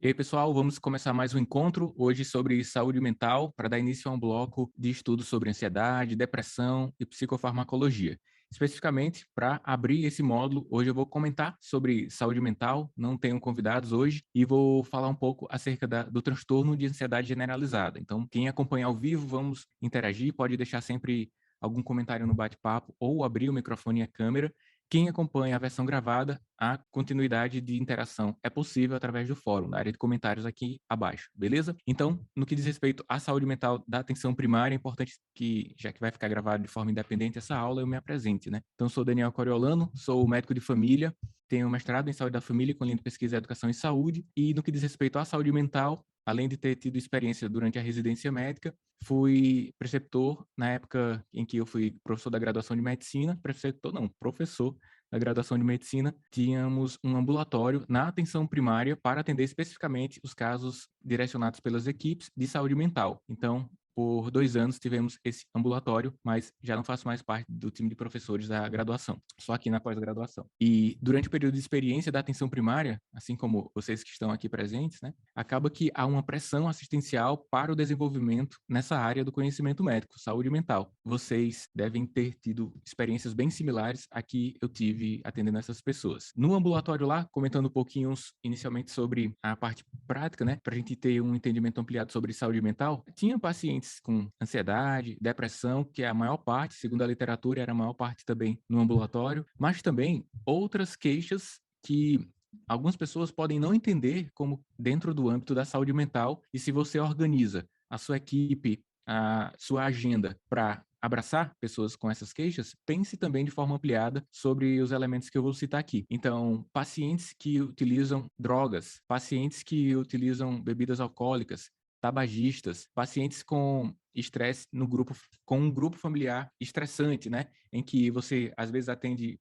E aí, pessoal, vamos começar mais um encontro hoje sobre saúde mental, para dar início a um bloco de estudos sobre ansiedade, depressão e psicofarmacologia. Especificamente, para abrir esse módulo, hoje eu vou comentar sobre saúde mental, não tenho convidados hoje, e vou falar um pouco acerca do transtorno de ansiedade generalizada. Então, quem acompanha ao vivo, vamos interagir, pode deixar sempre algum comentário no bate-papo ou abrir o microfone e a câmera. Quem acompanha a versão gravada, a continuidade de interação é possível através do fórum, na área de comentários aqui abaixo, beleza? Então, no que diz respeito à saúde mental da atenção primária, é importante que, já que vai ficar gravado de forma independente essa aula, eu me apresente, né? Então, sou Daniel Coriolano, sou médico de família, tenho mestrado em saúde da família com linha de pesquisa em educação e saúde, e no que diz respeito à saúde mental, além de ter tido experiência durante a residência médica, fui preceptor na época em que eu fui professor da graduação de medicina, preceptor não, professor da graduação de medicina, tínhamos um ambulatório na atenção primária para atender especificamente os casos direcionados pelas equipes de saúde mental. Então, por 2 anos tivemos esse ambulatório, mas já não faço mais parte do time de professores da graduação, só aqui na pós-graduação. E durante o período de experiência da atenção primária, assim como vocês que estão aqui presentes, né, acaba que há uma pressão assistencial para o desenvolvimento nessa área do conhecimento médico, saúde mental. Vocês devem ter tido experiências bem similares a que eu tive atendendo essas pessoas. No ambulatório lá, comentando um pouquinho inicialmente sobre a parte prática, né, para a gente ter um entendimento ampliado sobre saúde mental, tinha pacientes com ansiedade, depressão, que é a maior parte, segundo a literatura, era a maior parte também no ambulatório, mas também outras queixas que algumas pessoas podem não entender como dentro do âmbito da saúde mental, e se você organiza a sua equipe, a sua agenda para abraçar pessoas com essas queixas, pense também de forma ampliada sobre os elementos que eu vou citar aqui. Então, pacientes que utilizam drogas, pacientes que utilizam bebidas alcoólicas, tabagistas, pacientes com estresse no grupo, com um grupo familiar estressante, né? Em que você às vezes atende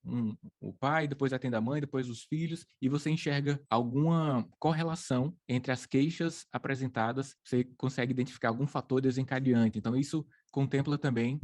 o pai, depois atende a mãe, depois os filhos, e você enxerga alguma correlação entre as queixas apresentadas, você consegue identificar algum fator desencadeante. Então, isso contempla também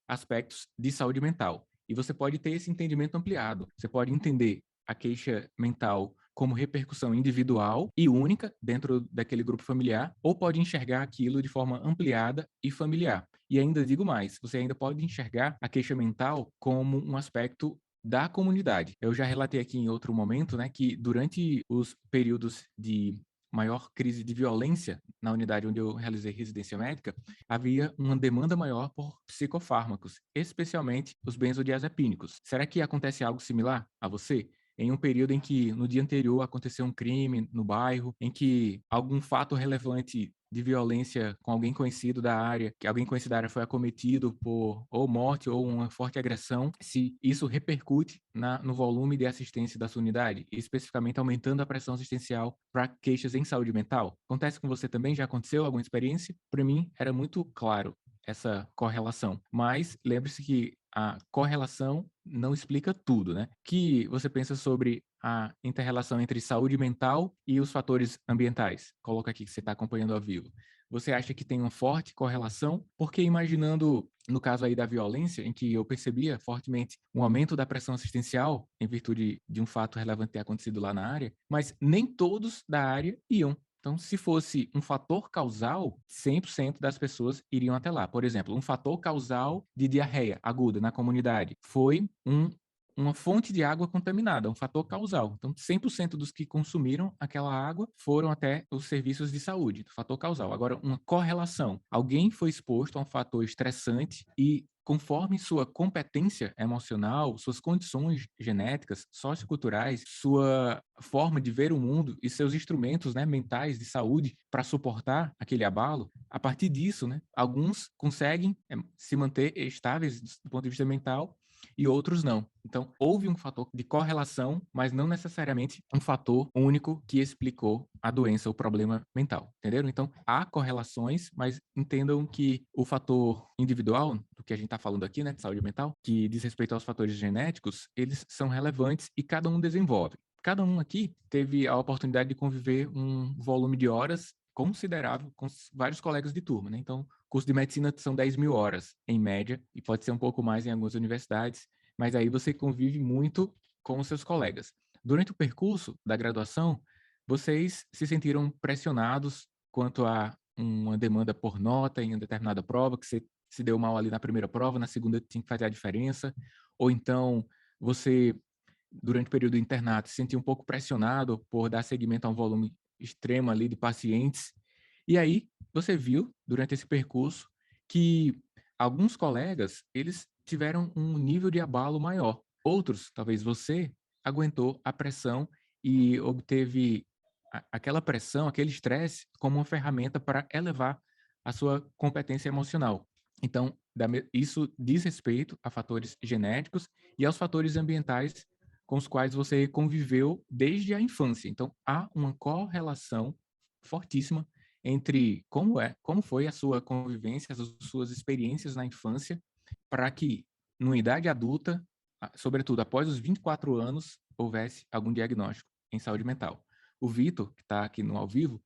aspectos de saúde mental. E você pode ter esse entendimento ampliado. Você pode entender a queixa mental como repercussão individual e única dentro daquele grupo familiar, ou pode enxergar aquilo de forma ampliada e familiar. E ainda digo mais, você ainda pode enxergar a queixa mental como um aspecto da comunidade. Eu já relatei aqui em outro momento, né, que durante os períodos de maior crise de violência na unidade onde eu realizei residência médica, havia uma demanda maior por psicofármacos, especialmente os benzodiazepínicos. Será que acontece algo similar a você? Em um período em que no dia anterior aconteceu um crime no bairro, em que algum fato relevante de violência com alguém conhecido da área, que alguém conhecido da área foi acometido por ou morte ou uma forte agressão, se isso repercute no volume de assistência da sua unidade, especificamente aumentando a pressão assistencial para queixas em saúde mental. Acontece com você também? Já aconteceu alguma experiência? Para mim, era muito claro essa correlação. Mas lembre-se que a correlação não explica tudo, né? Que você pensa sobre a interrelação entre saúde mental e os fatores ambientais? Coloca aqui que você está acompanhando ao vivo. Você acha que tem uma forte correlação? Porque imaginando, no caso aí da violência, em que eu percebia fortemente um aumento da pressão assistencial em virtude de um fato relevante ter acontecido lá na área, mas nem todos da área iam. Então, se fosse um fator causal, 100% das pessoas iriam até lá. Por exemplo, um fator causal de diarreia aguda na comunidade foi uma fonte de água contaminada, um fator causal. Então, 100% dos que consumiram aquela água foram até os serviços de saúde, fator causal. Agora, uma correlação. Alguém foi exposto a um fator estressante e conforme sua competência emocional, suas condições genéticas, socioculturais, sua forma de ver o mundo e seus instrumentos, né, mentais de saúde para suportar aquele abalo, a partir disso, né, alguns conseguem se manter estáveis do ponto de vista mental e outros não. Então, houve um fator de correlação, mas não necessariamente um fator único que explicou a doença, o problema mental, entenderam? Então, há correlações, mas entendam que o fator individual, do que a gente está falando aqui, né, de saúde mental, que diz respeito aos fatores genéticos, eles são relevantes e cada um desenvolve. Cada um aqui teve a oportunidade de conviver um volume de horas considerável com vários colegas de turma, né? Então, curso de medicina são 10 mil horas, em média, e pode ser um pouco mais em algumas universidades, mas aí você convive muito com os seus colegas. Durante o percurso da graduação, Vocês se sentiram pressionados quanto a uma demanda por nota em uma determinada prova, que você se deu mal ali na primeira prova, na segunda tinha que fazer a diferença? Ou então você, durante o período do internato, se sentia um pouco pressionado por dar seguimento a um volume extremo ali de pacientes? E aí você viu, durante esse percurso, que alguns colegas, eles tiveram um nível de abalo maior. Outros, talvez você, aguentou a pressão e obteve aquela pressão, aquele estresse como uma ferramenta para elevar a sua competência emocional. Então, isso diz respeito a fatores genéticos e aos fatores ambientais com os quais você conviveu desde a infância. Então, há uma correlação fortíssima entre como foi a sua convivência, as suas experiências na infância, para que, numa idade adulta, sobretudo após os 24 anos, houvesse algum diagnóstico em saúde mental. O Vitor, que está aqui no ao vivo,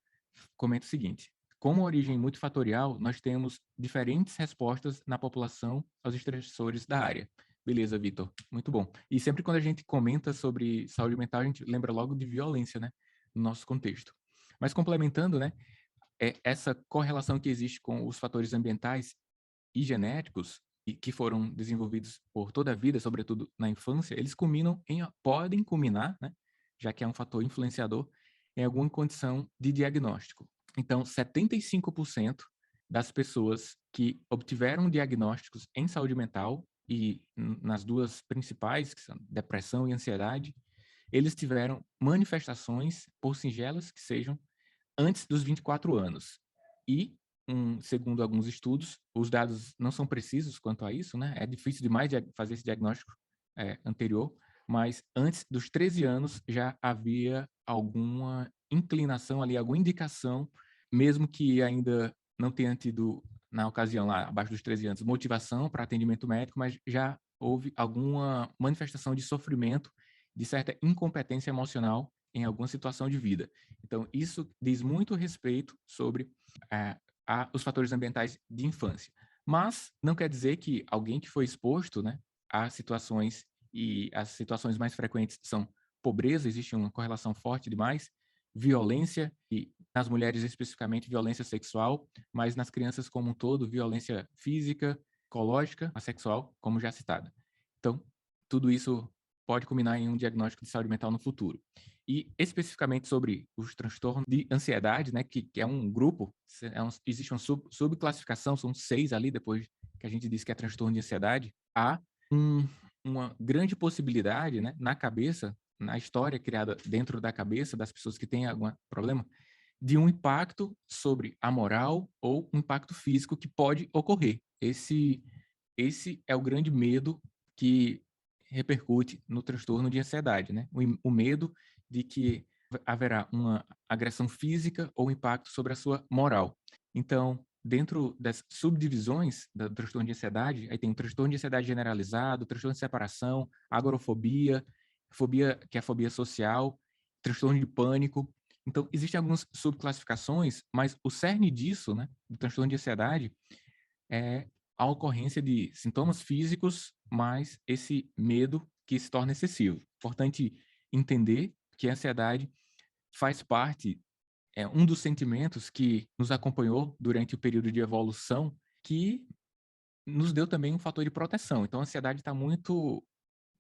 comenta o seguinte: como origem multifatorial, nós temos diferentes respostas na população aos estressores da área. Beleza, Vitor, muito bom. E sempre quando a gente comenta sobre saúde mental, a gente lembra logo de violência, né, no nosso contexto. Mas complementando, né, essa correlação que existe com os fatores ambientais e genéticos, e que foram desenvolvidos por toda a vida, sobretudo na infância, eles podem culminar, né, já que é um fator influenciador, em alguma condição de diagnóstico. Então, 75% das pessoas que obtiveram diagnósticos em saúde mental, e nas duas principais, que são depressão e ansiedade, eles tiveram manifestações, por singelas que sejam, antes dos 24 anos. E, segundo alguns estudos, os dados não são precisos quanto a isso, né? É difícil demais fazer esse diagnóstico anterior, mas antes dos 13 anos já havia alguma inclinação ali, alguma indicação, mesmo que ainda não tenha tido, na ocasião lá, abaixo dos 13 anos, motivação para atendimento médico, mas já houve alguma manifestação de sofrimento, de certa incompetência emocional em alguma situação de vida. Então, isso diz muito respeito sobre os fatores ambientais de infância. Mas não quer dizer que alguém que foi exposto, né, a situações, e as situações mais frequentes são pobreza, existe uma correlação forte demais, violência, e nas mulheres especificamente violência sexual, mas nas crianças como um todo, violência física, psicológica, sexual, como já citada. Então, tudo isso pode culminar em um diagnóstico de saúde mental no futuro. E especificamente sobre os transtornos de ansiedade, né, que é um grupo, existe uma subclassificação, são 6 ali, depois que a gente diz que é transtorno de ansiedade, há uma grande possibilidade, né, na cabeça, na história criada dentro da cabeça das pessoas que têm algum problema, de um impacto sobre a moral ou um impacto físico que pode ocorrer. Esse é o grande medo que repercute no transtorno de ansiedade, né? O medo de que haverá uma agressão física ou impacto sobre a sua moral. Então, dentro das subdivisões do transtorno de ansiedade, aí tem o transtorno de ansiedade generalizado, transtorno de separação, agorafobia, fobia, que é a fobia social, transtorno de pânico. Então, existem algumas subclassificações, mas o cerne disso, né, do transtorno de ansiedade, é a ocorrência de sintomas físicos, mais esse medo que se torna excessivo. Importante entender que a ansiedade faz parte, é um dos sentimentos que nos acompanhou durante o período de evolução, que nos deu também um fator de proteção. Então, a ansiedade está muito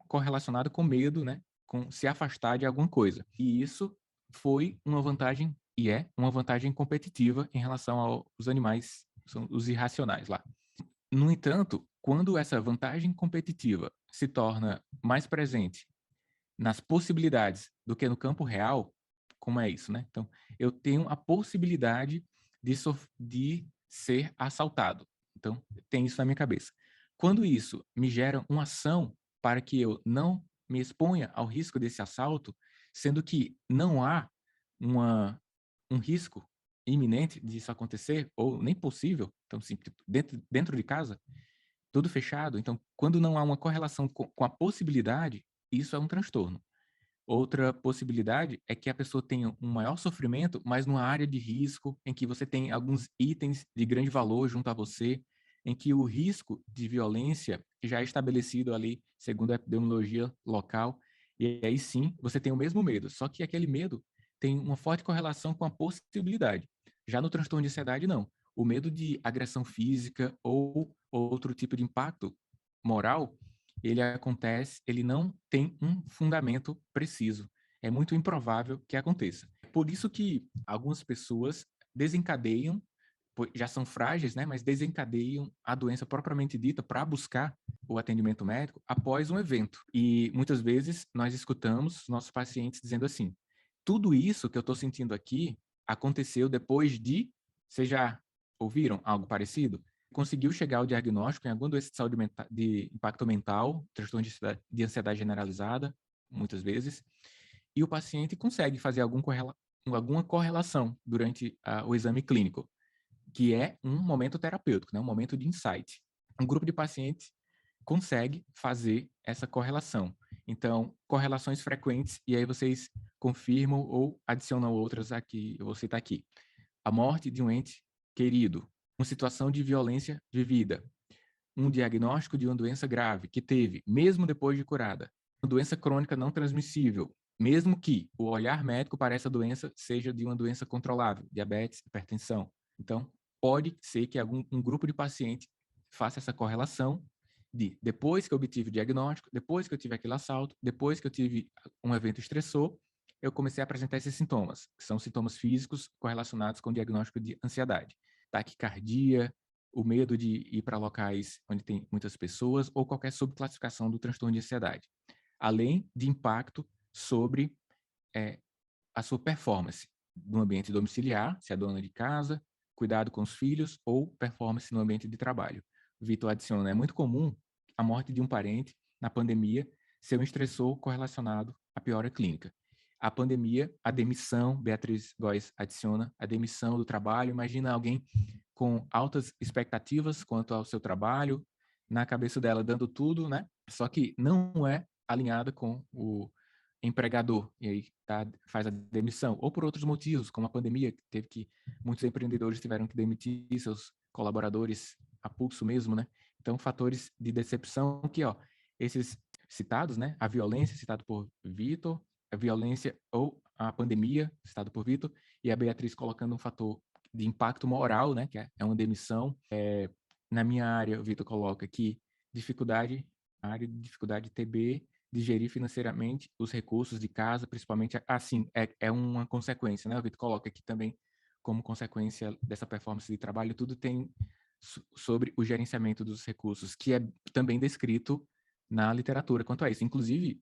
correlacionada com medo, né? Com se afastar de alguma coisa. E isso foi uma vantagem, e é uma vantagem competitiva em relação aos animais, são os irracionais lá. No entanto, quando essa vantagem competitiva se torna mais presente nas possibilidades do que no campo real, como é isso, né? Então, eu tenho a possibilidade de ser assaltado. Então, tem isso na minha cabeça. Quando isso me gera uma ação para que eu não me exponha ao risco desse assalto, sendo que não há um risco iminente disso acontecer, ou nem possível, então, assim, dentro de casa, tudo fechado. Então, quando não há uma correlação com a possibilidade, isso é um transtorno. Outra possibilidade é que a pessoa tenha um maior sofrimento, mas numa área de risco, em que você tem alguns itens de grande valor junto a você, em que o risco de violência já é estabelecido ali, segundo a epidemiologia local, e aí sim você tem o mesmo medo, só que aquele medo tem uma forte correlação com a possibilidade. Já no transtorno de ansiedade, não. O medo de agressão física ou outro tipo de impacto moral, ele acontece, ele não tem um fundamento preciso. É muito improvável que aconteça. Por isso que algumas pessoas desencadeiam, já são frágeis, né, mas desencadeiam a doença propriamente dita para buscar o atendimento médico após um evento. E muitas vezes nós escutamos nossos pacientes dizendo assim: tudo isso que eu estou sentindo aqui aconteceu depois de. Vocês já ouviram algo parecido? Conseguiu chegar ao diagnóstico em alguma doença de saúde mental, de impacto mental, transtorno de ansiedade generalizada, muitas vezes, e o paciente consegue fazer alguma correlação durante o exame clínico, que é um momento terapêutico, né? Um momento de insight. Um grupo de pacientes consegue fazer essa correlação. Então, correlações frequentes, e aí vocês confirmam ou adicionam outras aqui, eu vou citar aqui. A morte de um ente querido, uma situação de violência vivida, um diagnóstico de uma doença grave que teve, mesmo depois de curada, uma doença crônica não transmissível, mesmo que o olhar médico para essa doença seja de uma doença controlável, diabetes, hipertensão. Então, pode ser que um grupo de pacientes faça essa correlação de depois que eu obtive o diagnóstico, depois que eu tive aquele assalto, depois que eu tive um evento estressor, eu comecei a apresentar esses sintomas, que são sintomas físicos correlacionados com o diagnóstico de ansiedade. Taquicardia, o medo de ir para locais onde tem muitas pessoas ou qualquer subclassificação do transtorno de ansiedade, além de impacto sobre a sua performance no ambiente domiciliar, se é dona de casa, cuidado com os filhos ou performance no ambiente de trabalho. O Vitor adiciona, é muito comum a morte de um parente na pandemia ser um estressor correlacionado à piora clínica. A pandemia, a demissão, Beatriz Góes adiciona, a demissão do trabalho. Imagina alguém com altas expectativas quanto ao seu trabalho, na cabeça dela dando tudo, né? Só que não é alinhada com o empregador, e aí faz a demissão, ou por outros motivos, como a pandemia, que teve que muitos empreendedores tiveram que demitir seus colaboradores a pulso mesmo, né? Então, fatores de decepção que, ó, esses citados, né? A violência, citado por Vitor, a violência ou a pandemia, citado por Vitor, e a Beatriz colocando um fator de impacto moral, né? Que é uma demissão. Na minha área, o Vitor coloca aqui dificuldade, a área de dificuldade TB, de gerir financeiramente os recursos de casa, principalmente, assim, é uma consequência, né? O Vitor coloca aqui também como consequência dessa performance de trabalho, tudo tem sobre o gerenciamento dos recursos, que é também descrito na literatura quanto a isso. Inclusive,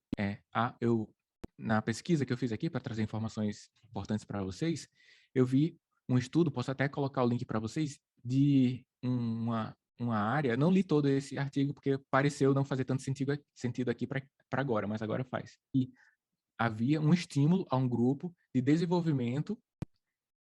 na pesquisa que eu fiz aqui para trazer informações importantes para vocês, eu vi um estudo, posso até colocar o link para vocês, de uma área, não li todo esse artigo porque pareceu não fazer tanto sentido aqui para agora, mas agora faz. E havia um estímulo a um grupo de desenvolvimento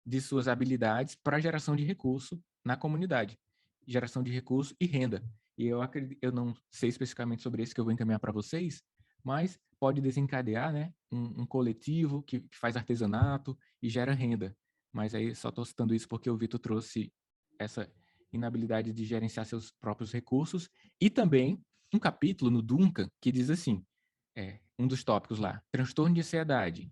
de suas habilidades para geração de recurso na comunidade, geração de recurso e renda. E eu não sei especificamente sobre isso que eu vou encaminhar para vocês, mas pode desencadear, né, um coletivo que faz artesanato e gera renda. Mas aí só estou citando isso porque o Vitor trouxe essa inabilidade de gerenciar seus próprios recursos e também um capítulo no Duncan que diz assim, um dos tópicos lá, transtorno de ansiedade,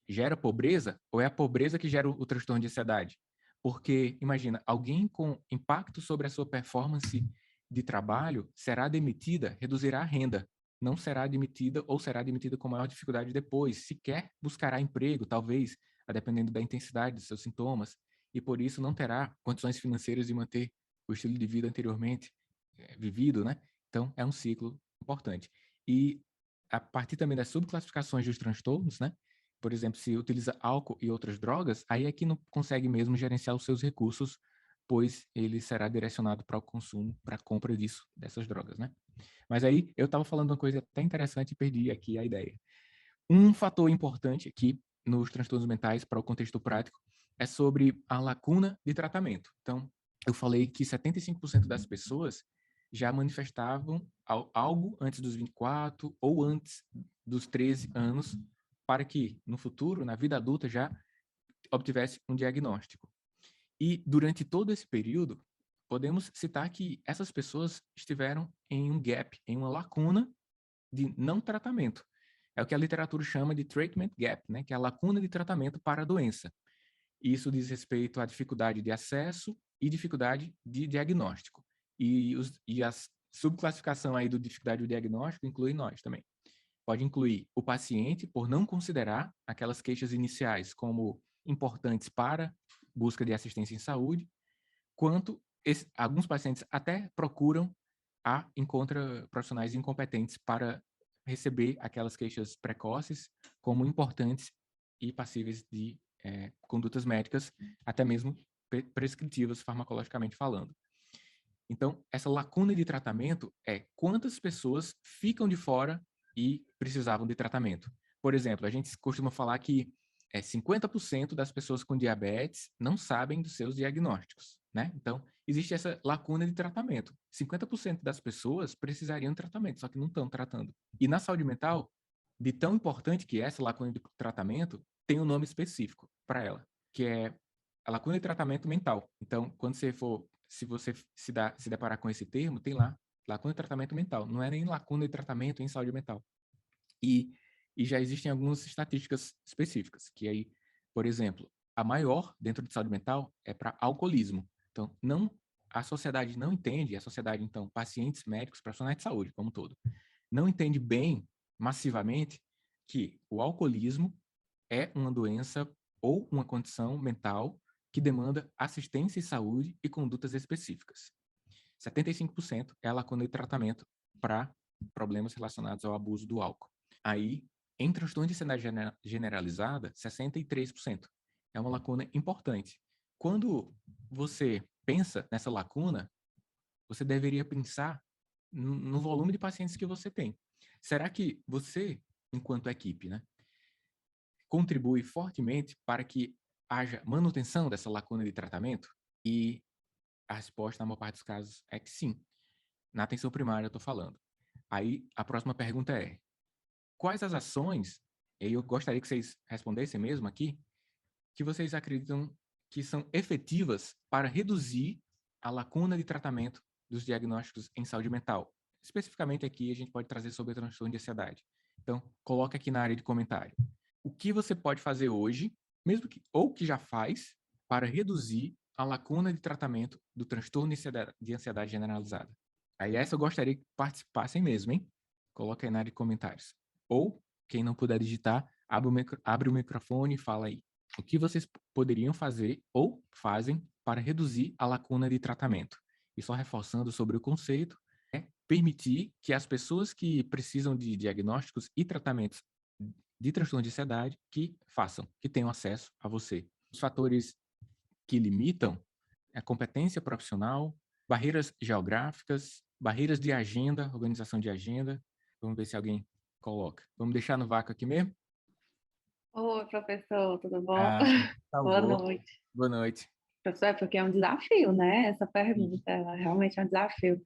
gera pobreza ou é a pobreza que gera o transtorno de ansiedade? Porque, imagina, alguém com impacto sobre a sua performance de trabalho será demitida, reduzirá a renda, não será demitida ou será demitida com maior dificuldade depois, sequer buscará emprego, talvez, a dependendo da intensidade dos seus sintomas, e por isso não terá condições financeiras de manter o estilo de vida anteriormente vivido, né? Então, é um ciclo importante. E a partir também das subclassificações dos transtornos, né? Por exemplo, se utiliza álcool e outras drogas, aí é que não consegue mesmo gerenciar os seus recursos, pois ele será direcionado para o consumo, para a compra dessas drogas, né? Mas aí eu estava falando uma coisa até interessante e perdi aqui a ideia. Um fator importante aqui nos transtornos mentais para o contexto prático é sobre a lacuna de tratamento. Então, eu falei que 75% das pessoas já manifestavam algo antes dos 24 ou antes dos 13 anos para que, no futuro, na vida adulta, já obtivesse um diagnóstico. E, durante todo esse período, podemos citar que essas pessoas estiveram em um gap, em uma lacuna de não tratamento. É o que a literatura chama de treatment gap, né? Que é a lacuna de tratamento para a doença. Isso diz respeito à dificuldade de acesso e dificuldade de diagnóstico. E a subclassificação aí do dificuldade de diagnóstico inclui nós também. Pode incluir o paciente por não considerar aquelas queixas iniciais como importantes para busca de assistência em saúde, quanto alguns pacientes até procuram encontra profissionais incompetentes para receber aquelas queixas precoces como importantes e passíveis de condutas médicas, até mesmo prescritivas farmacologicamente falando. Então, essa lacuna de tratamento é quantas pessoas ficam de fora e precisavam de tratamento. Por exemplo, a gente costuma falar que 50% das pessoas com diabetes não sabem dos seus diagnósticos, né? Então, existe essa lacuna de tratamento. 50% das pessoas precisariam de tratamento, só que não estão tratando. E na saúde mental, de tão importante que é essa lacuna de tratamento, tem um nome específico para ela, que é a lacuna de tratamento mental. Então, se você se deparar com esse termo, tem lá, lacuna de tratamento mental. Não é nem lacuna de tratamento em saúde mental. E já existem algumas estatísticas específicas, que aí, por exemplo, a maior dentro de saúde mental é para alcoolismo. Então, a sociedade não entende, a sociedade, então, pacientes, médicos, profissionais de saúde, como um todo, não entende bem, massivamente, que o alcoolismo é uma doença ou uma condição mental que demanda assistência e saúde e condutas específicas. 75% é a lacuna de tratamento para problemas relacionados ao abuso do álcool. Aí, em transtorno de ansiedade generalizada, 63%. É uma lacuna importante. Quando você pensa nessa lacuna, você deveria pensar no volume de pacientes que você tem. Será que você, enquanto equipe, né, contribui fortemente para que haja manutenção dessa lacuna de tratamento? E a resposta, na maior parte dos casos, é que sim. Na atenção primária, eu estou falando. Aí, a próxima pergunta é: quais as ações, e eu gostaria que vocês respondessem mesmo aqui, que vocês acreditam que são efetivas para reduzir a lacuna de tratamento dos diagnósticos em saúde mental? Especificamente aqui, a gente pode trazer sobre transtorno de ansiedade. Então, coloca aqui na área de comentário. O que você pode fazer hoje, ou que já faz, para reduzir a lacuna de tratamento do transtorno de ansiedade generalizada? Aí essa eu gostaria que participassem mesmo, hein? Coloca aí na área de comentários. Ou, quem não puder digitar, abre o microfone e fala aí. O que vocês poderiam fazer ou fazem para reduzir a lacuna de tratamento? E só reforçando sobre o conceito, é permitir que as pessoas que precisam de diagnósticos e tratamentos de transtorno de ansiedade que façam, que tenham acesso a você. Os fatores que limitam a competência profissional, barreiras geográficas, barreiras de agenda, organização de agenda. Vamos ver se alguém coloca. Vamos deixar no vácuo aqui mesmo? Oi, professor, tudo bom? Ah, Boa salvou. noite. Boa noite. Professor, é porque é um desafio, né? Essa pergunta, ela realmente é um desafio.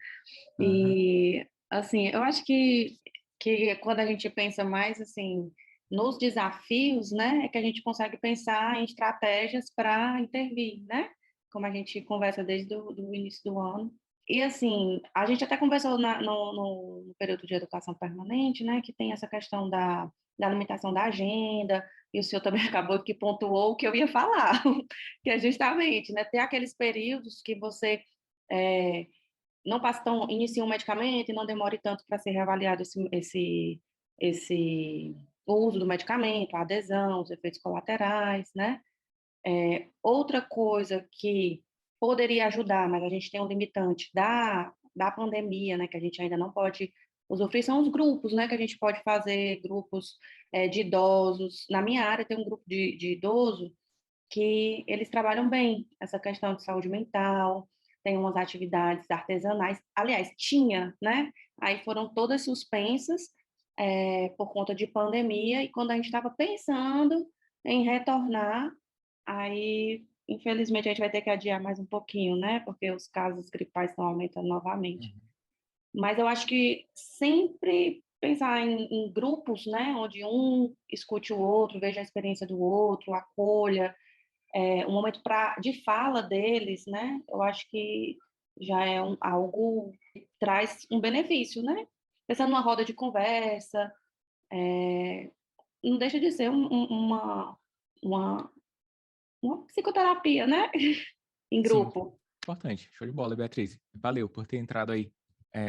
Uhum. E, assim, eu acho que quando a gente pensa mais, assim, nos desafios, né, é que a gente consegue pensar em estratégias para intervir, né? Como a gente conversa desde o início do ano. E, assim, a gente até conversou no período de educação permanente, né, que tem essa questão da limitação da agenda, e o senhor também acabou que pontuou o que eu ia falar, que é justamente, né, ter aqueles períodos que você não passe tão, inicie um medicamento e não demore tanto para ser reavaliado esse o uso do medicamento, a adesão, os efeitos colaterais, né? Outra coisa que poderia ajudar, mas a gente tem um limitante da pandemia, né, que a gente ainda não pode usufruir, são os grupos, né, que a gente pode fazer, grupos de idosos. Na minha área tem um grupo de idoso que eles trabalham bem essa questão de saúde mental, tem umas atividades artesanais, aliás, tinha, né? Aí foram todas suspensas por conta de pandemia, e quando a gente estava pensando em retornar, aí, infelizmente, a gente vai ter que adiar mais um pouquinho, né? Porque os casos gripais estão aumentando novamente. Uhum. Mas eu acho que sempre pensar em grupos, né? Onde um escute o outro, veja a experiência do outro, acolha, um momento de fala deles, né? Eu acho que já é algo que traz um benefício, né? Pensando numa roda de conversa, Eh, não deixa de ser uma uma psicoterapia, né, em Sim, grupo. importante. Show de bola, Beatriz. Valeu por ter entrado aí.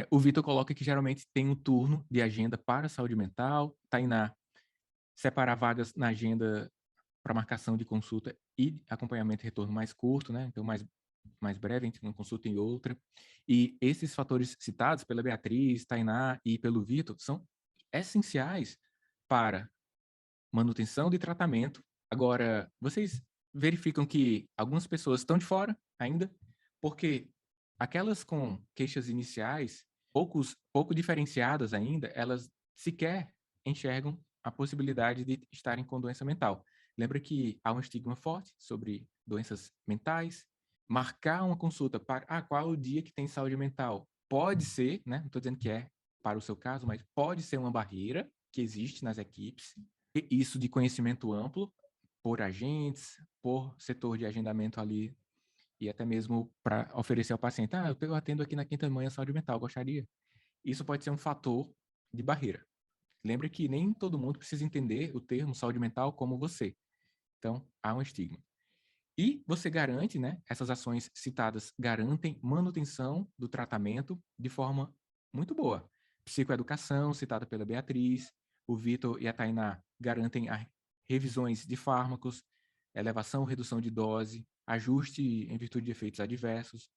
O Vitor coloca que geralmente tem um turno de agenda para saúde mental. Tainá, separar vagas na agenda para marcação de consulta e acompanhamento e retorno mais curto, né? Então, mais breve entre uma consulta e outra. E esses fatores citados pela Beatriz, Tainá e pelo Vitor são essenciais para manutenção de tratamento. Agora, vocês verificam que algumas pessoas estão de fora ainda, porque aquelas com queixas iniciais, pouco diferenciadas ainda, elas sequer enxergam a possibilidade de estarem com doença mental. Lembra que há um estigma forte sobre doenças mentais. Marcar uma consulta para qual é o dia que tem saúde mental pode ser, né? Não estou dizendo que é para o seu caso, mas pode ser uma barreira que existe nas equipes. E isso de conhecimento amplo por agentes, por setor de agendamento ali e até mesmo para oferecer ao paciente, eu atendo aqui na Quinta Manhã Saúde Mental, gostaria. Isso pode ser um fator de barreira. Lembre que nem todo mundo precisa entender o termo saúde mental como você. Então, há um estigma. E você garante, né, essas ações citadas garantem manutenção do tratamento de forma muito boa. Psicoeducação, citada pela Beatriz, o Vitor e a Tainá garantem revisões de fármacos, elevação ou redução de dose, ajuste em virtude de efeitos adversos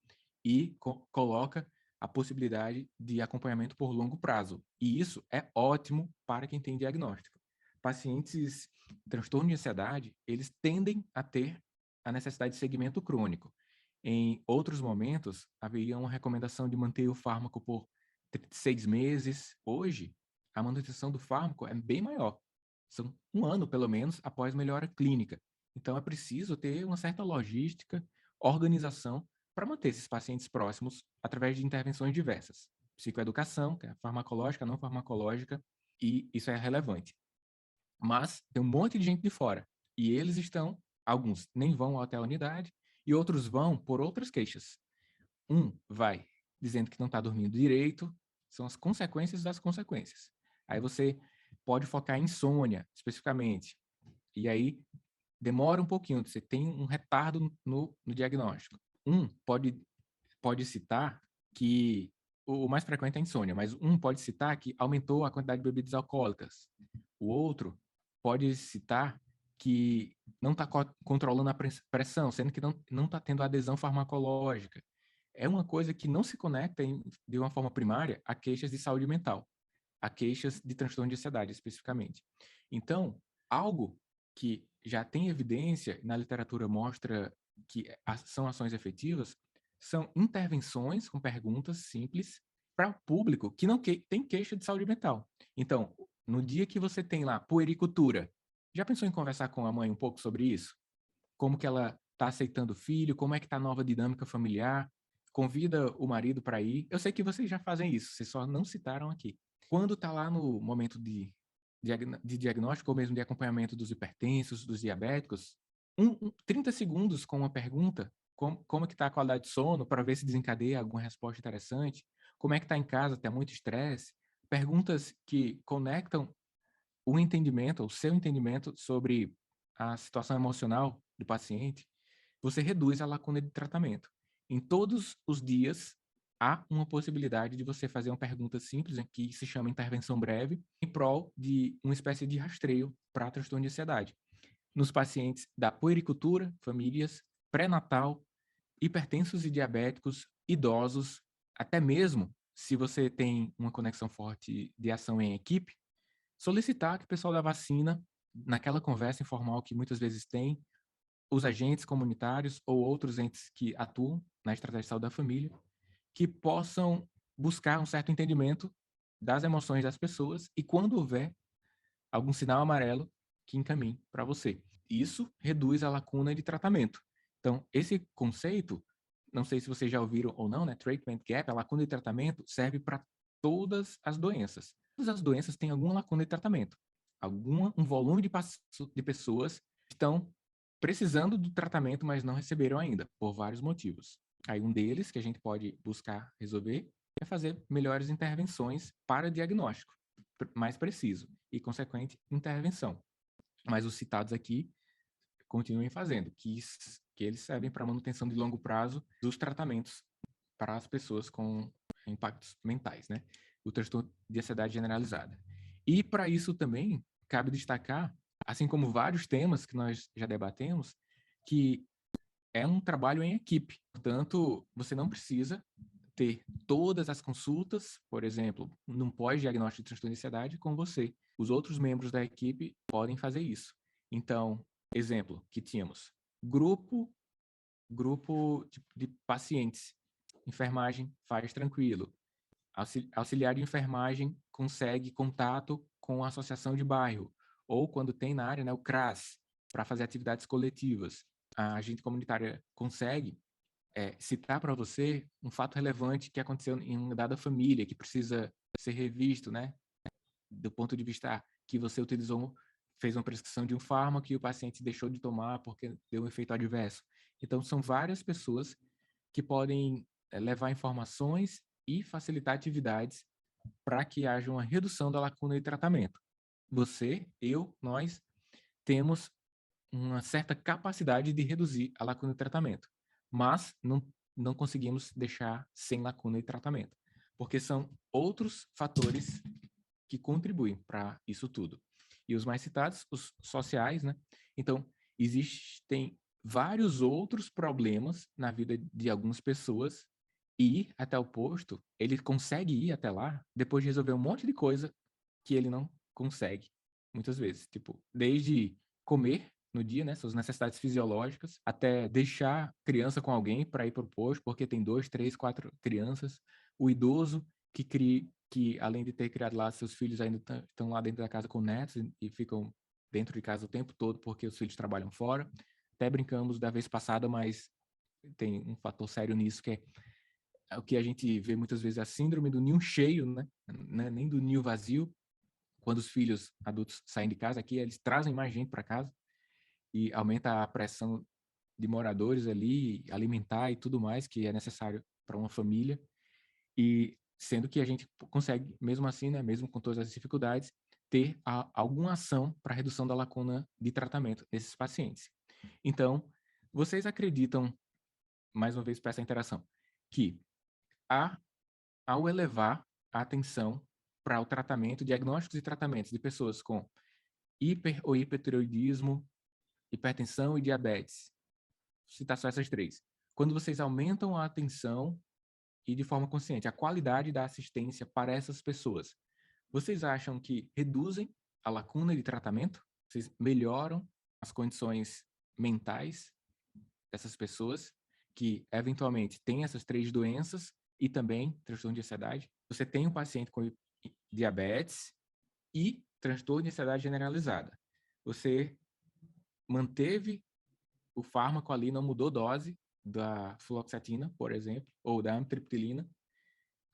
e coloca a possibilidade de acompanhamento por longo prazo. E isso é ótimo para quem tem diagnóstico. Pacientes transtorno de ansiedade, eles tendem a ter a necessidade de segmento crônico. Em outros momentos, haveria uma recomendação de manter o fármaco por 6 meses. Hoje, a manutenção do fármaco é bem maior. São 1 ano, pelo menos, após melhora clínica. Então, é preciso ter uma certa logística, organização, para manter esses pacientes próximos através de intervenções diversas. Psicoeducação, que é farmacológica, não farmacológica, e isso é relevante. Mas tem um monte de gente de fora. E eles estão, alguns nem vão até a unidade, e outros vão por outras queixas. Um vai dizendo que não está dormindo direito, são as consequências das consequências. Aí você pode focar em insônia, especificamente. E aí demora um pouquinho, você tem um retardo no diagnóstico. Pode citar que o mais frequente é a insônia, mas pode citar que aumentou a quantidade de bebidas alcoólicas. O outro pode citar que não está controlando a pressão, sendo que não está tendo adesão farmacológica. É uma coisa que não se conecta de uma forma primária a queixas de saúde mental, a queixas de transtorno de ansiedade, especificamente. Então, algo que já tem evidência, na literatura mostra que são ações efetivas, são intervenções com perguntas simples para o público que não tem queixa de saúde mental. Então, no dia que você tem lá puericultura, já pensou em conversar com a mãe um pouco sobre isso? Como que ela está aceitando o filho? Como é que está a nova dinâmica familiar? Convida o marido para ir. Eu sei que vocês já fazem isso, vocês só não citaram aqui. Quando está lá no momento de diagnóstico ou mesmo de acompanhamento dos hipertensos, dos diabéticos, 30 segundos com uma pergunta, como que está a qualidade de sono, para ver se desencadeia alguma resposta interessante, como é que está em casa, tem muito estresse, perguntas que conectam o entendimento, o seu entendimento sobre a situação emocional do paciente, você reduz a lacuna de tratamento. Em todos os dias, há uma possibilidade de você fazer uma pergunta simples, que se chama intervenção breve, em prol de uma espécie de rastreio para transtorno de ansiedade. Nos pacientes da puericultura, famílias, pré-natal, hipertensos e diabéticos, idosos, até mesmo se você tem uma conexão forte de ação em equipe, solicitar que o pessoal da vacina, naquela conversa informal que muitas vezes tem, os agentes comunitários ou outros entes que atuam na estratégia de saúde da família, que possam buscar um certo entendimento das emoções das pessoas e, quando houver algum sinal amarelo, que encaminhe para você. Isso reduz a lacuna de tratamento. Então, esse conceito, não sei se vocês já ouviram ou não, né? Treatment gap, a lacuna de tratamento, serve para todas as doenças. Todas as doenças têm alguma lacuna de tratamento. Um volume de pessoas estão precisando do tratamento, mas não receberam ainda, por vários motivos. Aí um deles, que a gente pode buscar resolver, é fazer melhores intervenções para diagnóstico. mais preciso e consequente intervenção. Mas os citados aqui continuem fazendo, que eles servem para manutenção de longo prazo dos tratamentos para as pessoas com impactos mentais, né? O transtorno de ansiedade generalizada. E para isso também cabe destacar, assim como vários temas que nós já debatemos, que é um trabalho em equipe. Portanto, você não precisa ter todas as consultas, por exemplo, num pós-diagnóstico de transtorno de ansiedade com você. Os outros membros da equipe podem fazer isso. Então, exemplo que tínhamos, grupo de pacientes. Enfermagem faz tranquilo. Auxiliar de enfermagem consegue contato com a associação de bairro. Ou quando tem na área, né, o CRAS, para fazer atividades coletivas. A agente comunitária consegue citar para você um fato relevante que aconteceu em uma dada família, que precisa ser revisto, né? Do ponto de vista que você fez uma prescrição de um fármaco e o paciente deixou de tomar porque deu um efeito adverso. Então, são várias pessoas que podem levar informações e facilitar atividades para que haja uma redução da lacuna de tratamento. Você, eu, nós temos uma certa capacidade de reduzir a lacuna de tratamento, mas não conseguimos deixar sem lacuna de tratamento, porque são outros fatores que contribuem para isso tudo. E os mais citados, os sociais, né? Então, existem vários outros problemas na vida de algumas pessoas e ir até o posto, ele consegue ir até lá depois de resolver um monte de coisa que ele não consegue, muitas vezes. Tipo, desde comer no dia, né, suas necessidades fisiológicas, até deixar criança com alguém para ir para o posto, porque tem 2, 3, 4 crianças. O idoso que além de ter criado lá, seus filhos ainda estão lá dentro da casa com netos e ficam dentro de casa o tempo todo porque os filhos trabalham fora. Até brincamos da vez passada, mas tem um fator sério nisso, que é o que a gente vê muitas vezes, a síndrome do ninho cheio, né? Nem do ninho vazio. Quando os filhos adultos saem de casa aqui, eles trazem mais gente para casa e aumenta a pressão de moradores ali, alimentar e tudo mais que é necessário para uma família. E sendo que a gente consegue, mesmo assim, né, mesmo com todas as dificuldades, ter alguma ação para redução da lacuna de tratamento desses pacientes. Então, vocês acreditam, mais uma vez para essa interação, que ao elevar a atenção para o tratamento, diagnósticos e tratamentos de pessoas com hiper ou hipertireoidismo, hipertensão e diabetes, vou citar só essas três, quando vocês aumentam a atenção e de forma consciente a qualidade da assistência para essas pessoas, vocês acham que reduzem a lacuna de tratamento? Vocês melhoram as condições mentais dessas pessoas que eventualmente têm essas três doenças e também transtorno de ansiedade? Você tem um paciente com diabetes e transtorno de ansiedade generalizada. Você manteve o fármaco ali, não mudou dose da fluoxetina, por exemplo, ou da amitriptilina.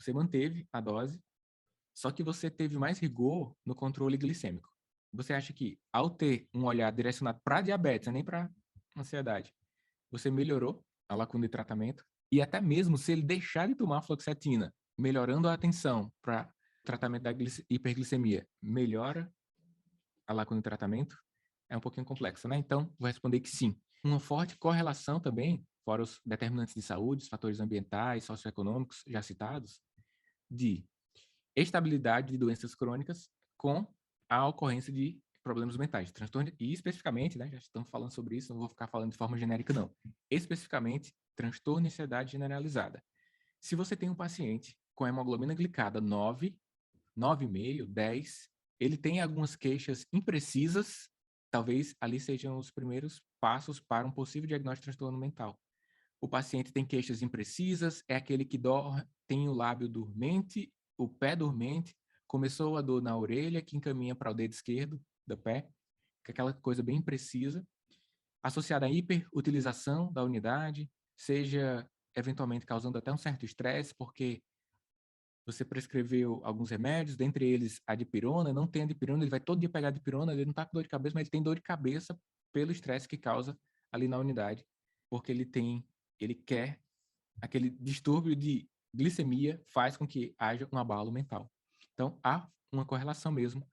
Você manteve a dose, só que você teve mais rigor no controle glicêmico. Você acha que, ao ter um olhar direcionado para diabetes, nem para ansiedade, você melhorou a lacuna de tratamento? E até mesmo se ele deixar de tomar fluoxetina, melhorando a atenção para o tratamento da hiperglicemia, melhora a lacuna de tratamento? É um pouquinho complexo, né? Então, vou responder que sim. Uma forte correlação também, fora os determinantes de saúde, os fatores ambientais, socioeconômicos já citados, de estabilidade de doenças crônicas com a ocorrência de problemas mentais, transtorno, e especificamente, né, já estamos falando sobre isso, não vou ficar falando de forma genérica, não. Especificamente, transtorno de ansiedade generalizada. Se você tem um paciente com hemoglobina glicada 9, 9,5, 10, ele tem algumas queixas imprecisas, talvez ali sejam os primeiros passos para um possível diagnóstico de transtorno mental. O paciente tem queixas imprecisas, é aquele que tem o lábio dormente, o pé dormente, começou a dor na orelha, que encaminha para o dedo esquerdo do pé, que é aquela coisa bem precisa, associada à hiperutilização da unidade, seja eventualmente causando até um certo estresse, porque você prescreveu alguns remédios, dentre eles a dipirona, não tem a dipirona, ele vai todo dia pegar a dipirona, ele não está com dor de cabeça, mas ele tem dor de cabeça pelo estresse que causa ali na unidade, porque ele quer, aquele distúrbio de glicemia faz com que haja um abalo mental. Então, há uma correlação mesmo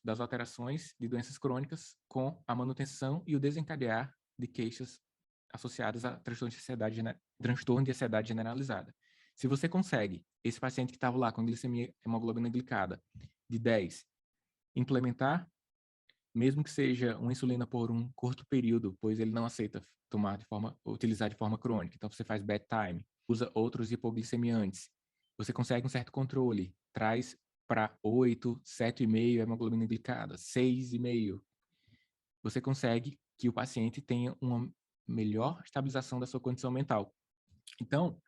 das alterações de doenças crônicas com a manutenção e o desencadear de queixas associadas a transtorno de ansiedade generalizada. Se você consegue, esse paciente que estava lá com glicemia, hemoglobina glicada de 10, implementar, mesmo que seja uma insulina por um curto período, pois ele não aceita utilizar de forma crônica. Então, você faz bedtime, usa outros hipoglicemiantes. Você consegue um certo controle, traz para 8, 7,5 hemoglobina glicada, 6,5. Você consegue que o paciente tenha uma melhor estabilização da sua condição mental. Então,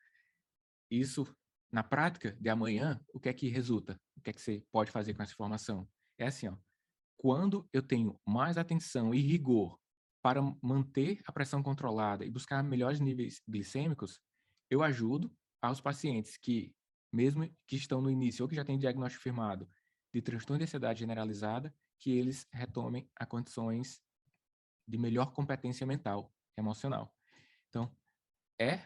isso, na prática de amanhã, o que é que resulta? O que é que você pode fazer com essa informação? É assim, ó, quando eu tenho mais atenção e rigor para manter a pressão controlada e buscar melhores níveis glicêmicos, eu ajudo aos pacientes que, mesmo que estão no início ou que já têm diagnóstico firmado de transtorno de ansiedade generalizada, que eles retomem a condições de melhor competência mental, emocional. Então, é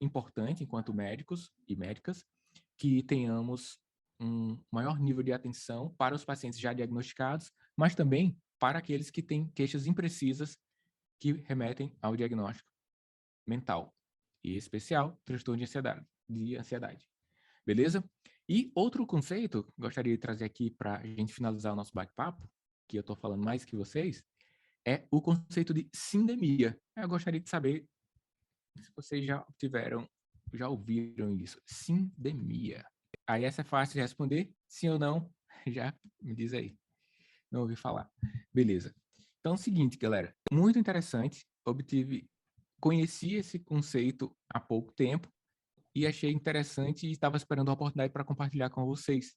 importante, enquanto médicos e médicas, que tenhamos um maior nível de atenção para os pacientes já diagnosticados, mas também para aqueles que têm queixas imprecisas que remetem ao diagnóstico mental, e em especial transtorno de ansiedade. Beleza? E outro conceito, gostaria de trazer aqui para a gente finalizar o nosso bate-papo, que eu estou falando mais que vocês, é o conceito de sindemia. Eu gostaria de saber se vocês já ouviram isso. Sindemia. Aí essa é fácil de responder, sim ou não, já me diz aí. Não ouvi falar. Beleza. Então é o seguinte, galera, muito interessante, conheci esse conceito há pouco tempo e achei interessante e estava esperando a oportunidade para compartilhar com vocês,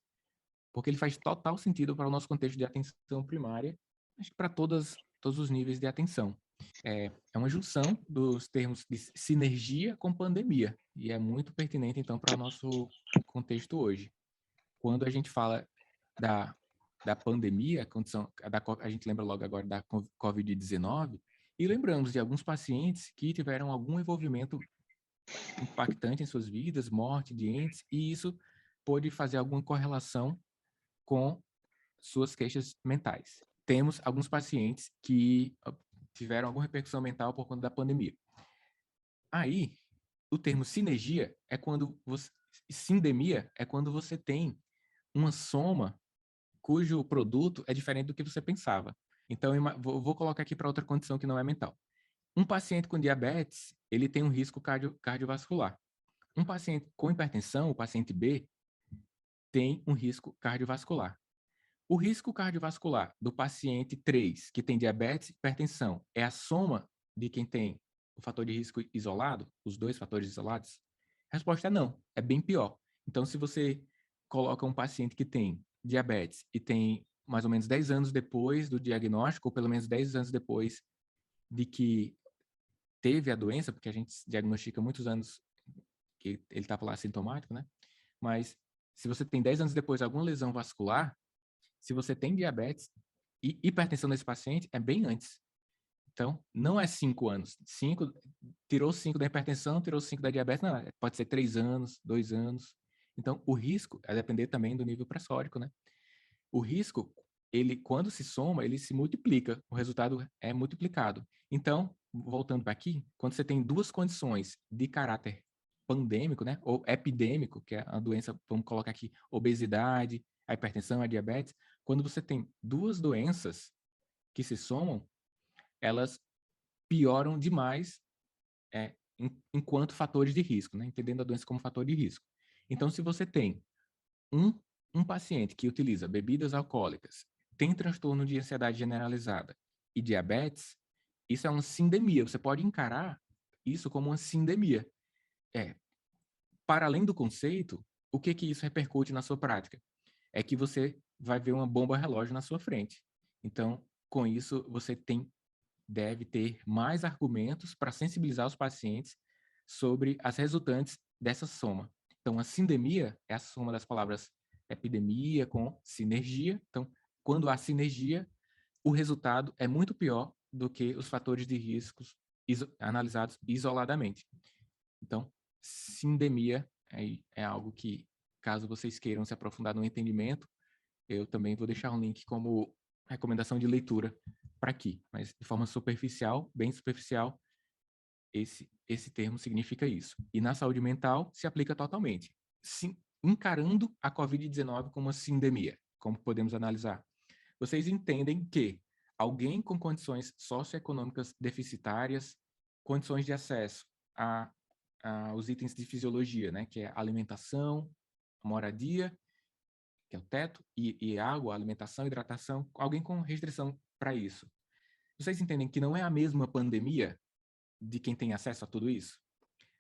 porque ele faz total sentido para o nosso contexto de atenção primária, acho que para todos os níveis de atenção. É uma junção dos termos de sinergia com pandemia, e é muito pertinente, então, para o nosso contexto hoje. Quando a gente fala da pandemia, a gente lembra logo agora da Covid-19, e lembramos de alguns pacientes que tiveram algum envolvimento impactante em suas vidas, morte de entes, e isso pode fazer alguma correlação com suas queixas mentais. Temos alguns pacientes que tiveram alguma repercussão mental por conta da pandemia. Aí, o termo sinergia é quando sindemia é quando você tem uma soma cujo produto é diferente do que você pensava. Então, vou colocar aqui para outra condição que não é mental. Um paciente com diabetes, ele tem um risco cardiovascular. Um paciente com hipertensão, o paciente B, tem um risco cardiovascular. O risco cardiovascular do paciente 3, que tem diabetes e hipertensão, é a soma de quem tem o fator de risco isolado, os dois fatores isolados? A resposta é não, é bem pior. Então, se você coloca um paciente que tem diabetes e tem mais ou menos 10 anos depois do diagnóstico, ou pelo menos 10 anos depois de que teve a doença, porque a gente diagnostica muitos anos que ele estava lá assintomático, né? Mas se você tem 10 anos depois alguma lesão vascular, se você tem diabetes e hipertensão nesse paciente, é bem antes. Então, não é 5 anos. Tirou 5 da hipertensão, tirou 5 da diabetes, não, pode ser 3 anos, 2 anos. Então, o risco é depender também do nível pressórico, né? O risco, ele, quando se soma, ele se multiplica, o resultado é multiplicado. Então, voltando para aqui, quando você tem duas condições de caráter pandêmico, né, ou epidêmico, que é a doença, vamos colocar aqui, obesidade, a hipertensão, a diabetes, quando você tem duas doenças que se somam, elas pioram demais enquanto fatores de risco, né, entendendo a doença como fator de risco. Então, se você tem um, um paciente que utiliza bebidas alcoólicas, tem transtorno de ansiedade generalizada e diabetes, isso é uma sindemia. Você pode encarar isso como uma sindemia. Para além do conceito, o que isso repercute na sua prática? É que você vai ver uma bomba relógio na sua frente. Então, com isso, deve ter mais argumentos para sensibilizar os pacientes sobre as resultantes dessa soma. Então, a sindemia é a soma das palavras epidemia com sinergia. Então, quando há sinergia, o resultado é muito pior do que os fatores de riscos analisados isoladamente. Então, sindemia é algo que, caso vocês queiram se aprofundar no entendimento, Eu também vou deixar um link como recomendação de leitura para aqui, mas de forma superficial, bem superficial, esse termo significa isso. E na saúde mental se aplica totalmente. Encarando a Covid-19 como uma sindemia, como podemos analisar. Vocês entendem que alguém com condições socioeconômicas deficitárias, condições de acesso aos itens de fisiologia, né, que é alimentação, moradia, que é o teto, e água, alimentação, hidratação, alguém com restrição para isso. Vocês entendem que não é a mesma pandemia de quem tem acesso a tudo isso?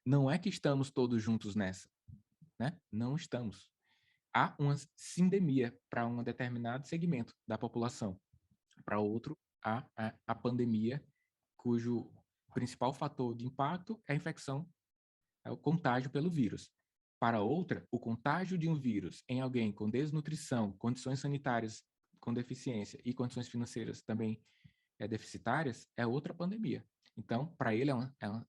Não é que estamos todos juntos nessa, né? Não estamos. Há uma sindemia para um determinado segmento da população. Para outro, há a pandemia, cujo principal fator de impacto é a infecção, é o contágio pelo vírus. Para outra, o contágio de um vírus em alguém com desnutrição, condições sanitárias com deficiência e condições financeiras também deficitárias é outra pandemia. Então, para ele,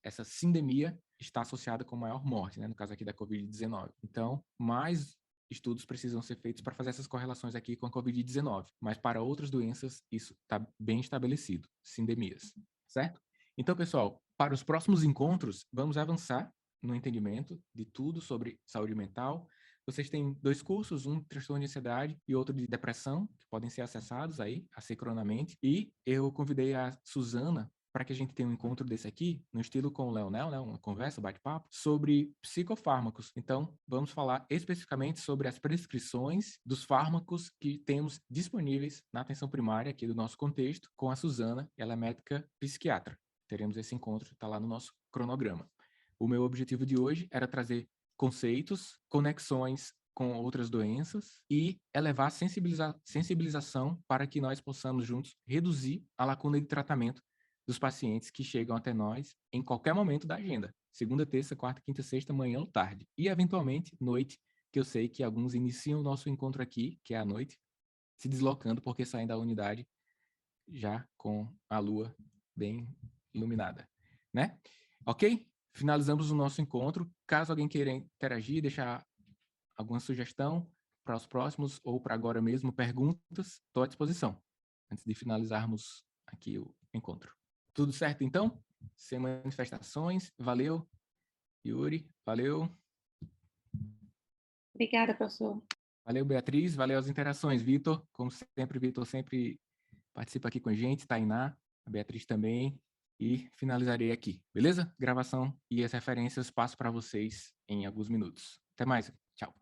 essa sindemia está associada com maior morte, né? No caso aqui da Covid-19. Então, mais estudos precisam ser feitos para fazer essas correlações aqui com a Covid-19. Mas para outras doenças, isso está bem estabelecido, sindemias, certo? Então, pessoal, para os próximos encontros, vamos avançar no entendimento de tudo sobre saúde mental. Vocês têm 2 cursos, um de transtorno de ansiedade e outro de depressão, que podem ser acessados aí, assincronamente. E eu convidei a Suzana para que a gente tenha um encontro desse aqui, no estilo com o Leonel, né, uma conversa, bate-papo, sobre psicofármacos. Então, vamos falar especificamente sobre as prescrições dos fármacos que temos disponíveis na atenção primária aqui do nosso contexto, com a Suzana, ela é médica psiquiatra. Teremos esse encontro, está lá no nosso cronograma. O meu objetivo de hoje era trazer conceitos, conexões com outras doenças e elevar a sensibilização para que nós possamos juntos reduzir a lacuna de tratamento dos pacientes que chegam até nós em qualquer momento da agenda. Segunda, terça, quarta, quinta, sexta, manhã ou tarde. E, eventualmente, noite, que eu sei que alguns iniciam o nosso encontro aqui, que é à noite, se deslocando porque saem da unidade já com a lua bem iluminada, né? Ok? Finalizamos o nosso encontro. Caso alguém queira interagir, deixar alguma sugestão para os próximos ou para agora mesmo, perguntas, estou à disposição, antes de finalizarmos aqui o encontro. Tudo certo, então? Sem manifestações. Valeu, Yuri. Valeu. Obrigada, professor. Valeu, Beatriz. Valeu as interações. Vitor, como sempre, Vitor sempre participa aqui com a gente. Tainá, a Beatriz também. E finalizarei aqui, beleza? Gravação e as referências passo para vocês em alguns minutos. Até mais. Tchau.